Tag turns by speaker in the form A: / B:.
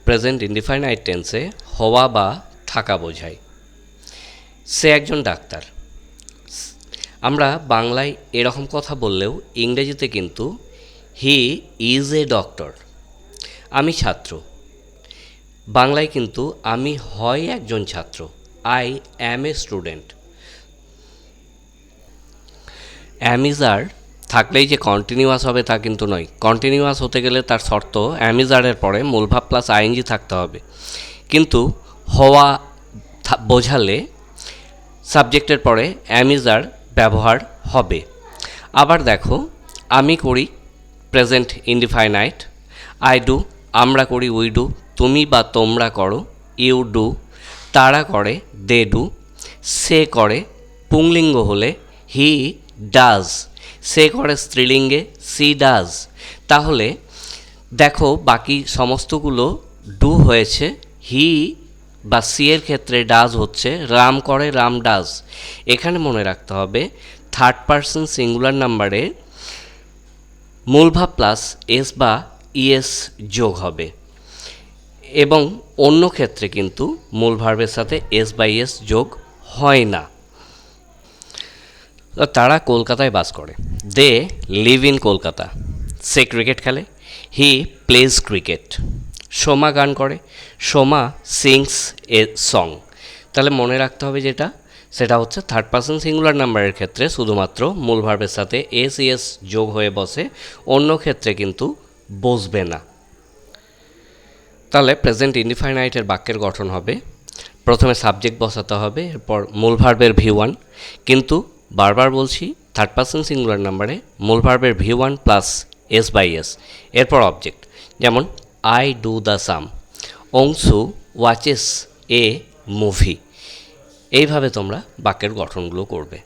A: Present indefinite টেন্সে হওয়া বা থাকা বোঝায়। সে একজন ডাক্তার। আমরা বাংলায় এরকম কথা বললেও ইংরেজিতে কিন্তু হি ইজ এ ডক্টর। আমি ছাত্র। বাংলায় কিন্তু আমি হয় একজন ছাত্র, I am a student. Am is are থাকলেই যে কন্টিনিউয়াস হবে তা কিন্তু নয়। কন্টিনিউয়াস হতে গেলে তার শর্ত অ্যামিজারের পরে মূলভাব প্লাস আইএনজি থাকতে হবে, কিন্তু হওয়া বোঝালে সাবজেক্টের পরে অ্যামিজার ব্যবহার হবে। আবার দেখো, আমি করি প্রেজেন্ট ইনডিফাইনাইট, আই ডু আমরা করি উই ডু, তুমি বা তোমরা করো ইউ ডু, তারা করে দে ডু, সে করে পুংলিঙ্গ হলে হি ডাজ, সে করে স্ত্রীলিঙ্গে সি ডাজ। তাহলে দেখো বাকি সমস্তগুলো ডু হয়েছে, হি বা সি এর ক্ষেত্রে ডাজ হচ্ছে, রাম করে রাম ডাজ। এখানে মনে রাখতে হবে থার্ড পারসন সিঙ্গুলার নাম্বারে মূলভাব প্লাস এস বা ইএস যোগ হবে, এবং অন্য ক্ষেত্রে কিন্তু মূল ভার্বের সাথে এস বা ইএস যোগ হয় না। তারা কলকাতায় বাস করে, দে লিভ ইন কলকাতা। সে ক্রিকেট খেলে, হি প্লেজ ক্রিকেট। সোমা গান করে, সোমা সিংস এ সং। তাহলে মনে রাখতে হবে যেটা, সেটা হচ্ছে থার্ড পারসন সিঙ্গুলার নাম্বারের ক্ষেত্রে শুধুমাত্র মূল ভার্বের সাথে এস ইএস যোগ হয়ে বসে, অন্য ক্ষেত্রে কিন্তু বসবে না। তাহলে প্রেজেন্ট ইনডিফাইনাইটের বাক্যের গঠন হবে, প্রথমে সাবজেক্ট বসাতে হবে, এরপর মূল ভার্বের ভি1, কিন্তু বারবার বলছি থার্ড পারসন সিঙ্গুলার নাম্বারে মূল ভার্বের ভি1 প্লাস এস বাই এস, এরপর অবজেক্ট। যেমন I do the sum, Anshu watches a movie. এইভাবে তোমরা বাক্যের গঠনগুলো করবে।